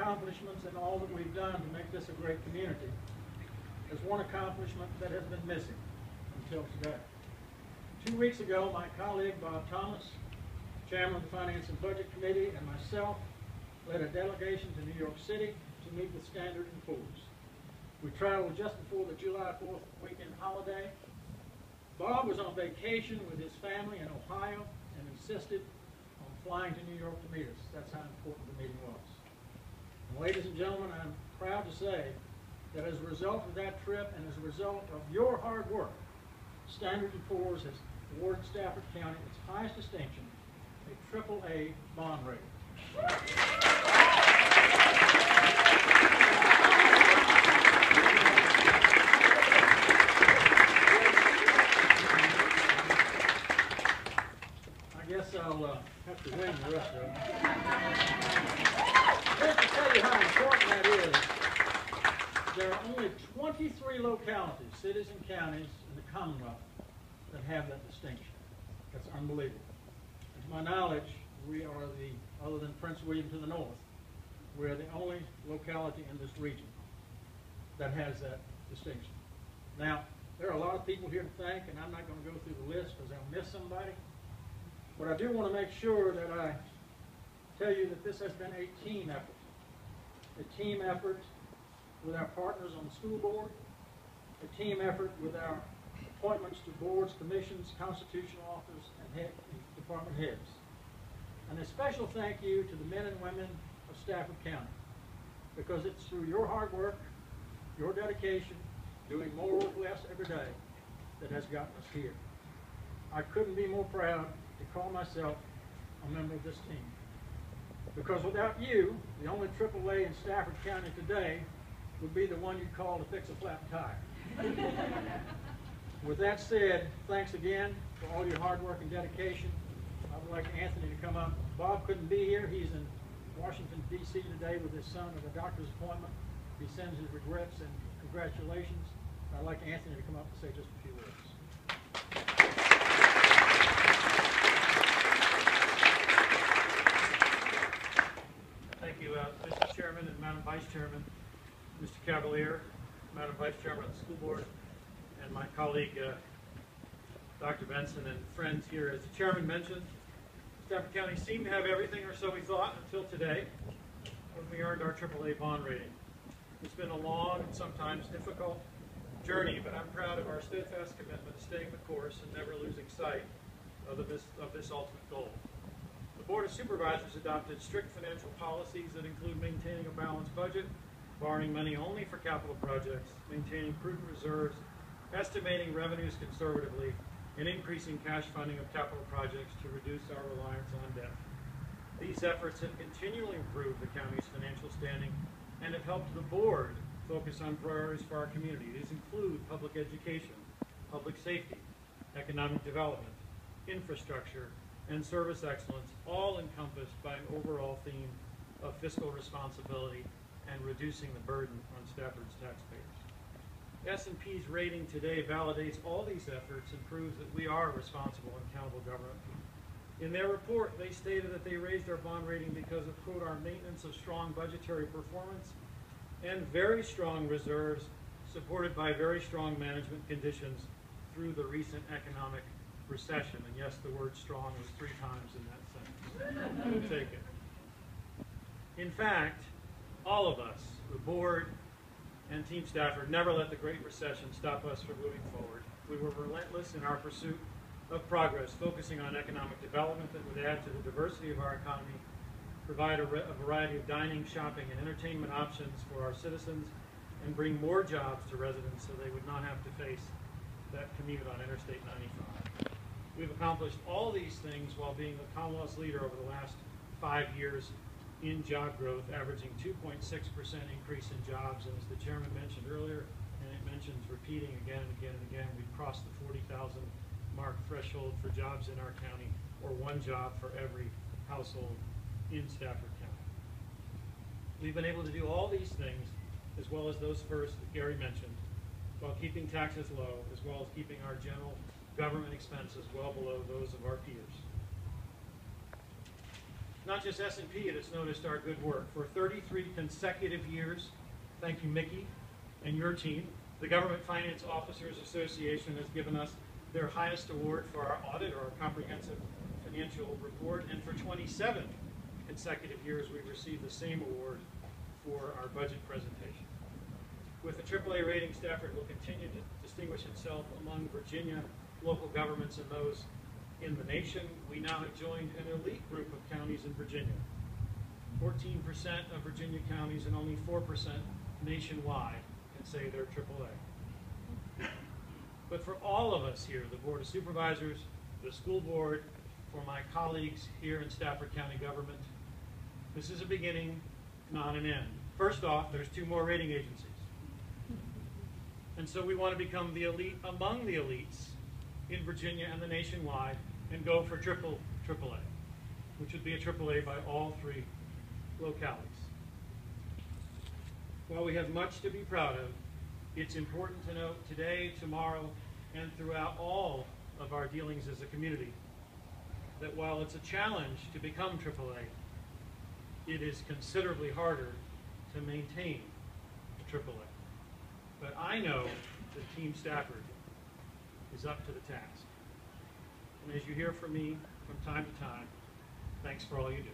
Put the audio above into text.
accomplishments and all that we've done to make this a great community, there's one accomplishment that has been missing until today. 2 weeks ago, my colleague Bob Thomas, Chairman of the Finance and Budget Committee, and myself led a delegation to New York City to meet with Standard & Poor's. We traveled just before the July 4th weekend holiday. Bob was on vacation with his family in Ohio and insisted on flying to New York to meet us. That's how important the meeting was. And ladies and gentlemen, I'm proud to say that as a result of that trip and as a result of your hard work, Standard & Poor's has awarded Stafford County its highest distinction, a AAA bond rating. I guess I'll have to wing the rest of them. Just to tell you how important that is, there are only 23 localities, cities and counties in the Commonwealth that have that distinction. That's unbelievable. And to my knowledge, we are other than Prince William to the north, we're the only locality in this region that has that distinction. Now, there are a lot of people here to thank, and I'm not going to go through the list because I'll miss somebody. But I do want to make sure that I tell you that this has been a team effort. A team effort with our partners on the school board, a team effort with our appointments to boards, commissions, constitutional officers, and department heads. And a special thank you to the men and women of Stafford County, because it's through your hard work, your dedication, doing more with less every day, that has gotten us here. I couldn't be more proud to call myself a member of this team. Because without you, the only AAA in Stafford County today would be the one you call to fix a flat tire. With that said, thanks again for all your hard work and dedication. I would like Anthony to come up. Bob couldn't be here. He's in Washington, D.C. today with his son at a doctor's appointment. He sends his regrets and congratulations. I'd like Anthony to come up and say just a few words. Thank you, Mr. Chairman and Madam Vice Chairman, Mr. Cavalier, Madam Vice Chairman of the School Board, and my colleague, Dr. Benson, and friends here. As the Chairman mentioned, Stafford County seemed to have everything, or so we thought, until today, when we earned our AAA bond rating. It's been a long and sometimes difficult journey, but I'm proud of our steadfast commitment to staying the course and never losing sight of this ultimate goal. The Board of Supervisors adopted strict financial policies that include maintaining a balanced budget, borrowing money only for capital projects, maintaining prudent reserves, estimating revenues conservatively, and increasing cash funding of capital projects to reduce our reliance on debt. These efforts have continually improved the county's financial standing and have helped the board focus on priorities for our community. These include public education, public safety, economic development, infrastructure, and service excellence, all encompassed by an overall theme of fiscal responsibility and reducing the burden on Stafford's taxpayers. S&P's rating today validates all these efforts and proves that we are responsible and accountable government. In their report, they stated that they raised our bond rating because of, quote, our maintenance of strong budgetary performance and very strong reserves supported by very strong management conditions through the recent economic recession. And yes, the word strong was 3 times in that sentence. We'll take it. In fact, all of us, the board and Team Stafford, never let the Great Recession stop us from moving forward. We were relentless in our pursuit of progress, focusing on economic development that would add to the diversity of our economy, provide a variety of dining, shopping, and entertainment options for our citizens, and bring more jobs to residents so they would not have to face that commute on Interstate 95. We've accomplished all these things while being the Commonwealth's leader over the last 5 years in job growth, averaging 2.6% increase in jobs. And as the chairman mentioned earlier, and it mentions repeating again and again and again, we've crossed the 40,000 mark threshold for jobs in our county, or 1 job for every household in Stafford County. We've been able to do all these things, as well as those first that Gary mentioned, while keeping taxes low, as well as keeping our general government expenses well below those of our peers. not just S&P that's noticed our good work. For 33 consecutive years, thank you, Mickey, and your team, the Government Finance Officers Association has given us their highest award for our audit, or our comprehensive financial report, and for 27 consecutive years we've received the same award for our budget presentation. With a AAA rating, Stafford will continue to distinguish itself among Virginia local governments and those in the nation. We now have joined an elite group of counties in Virginia. 14% of Virginia counties and only 4% nationwide can say they're AAA. But for all of us here, the Board of Supervisors, the school board, for my colleagues here in Stafford County government, this is a beginning, not an end. First off, there's 2 more rating agencies. And so we want to become the elite among the elites in Virginia and the nationwide and go for AAA, which would be a AAA by all 3 localities. While we have much to be proud of, it's important to note today, tomorrow, and throughout all of our dealings as a community that while it's a challenge to become AAA, it is considerably harder to maintain AAA. But I know that Team Stafford is up to the task. And as you hear from me from time to time, thanks for all you do.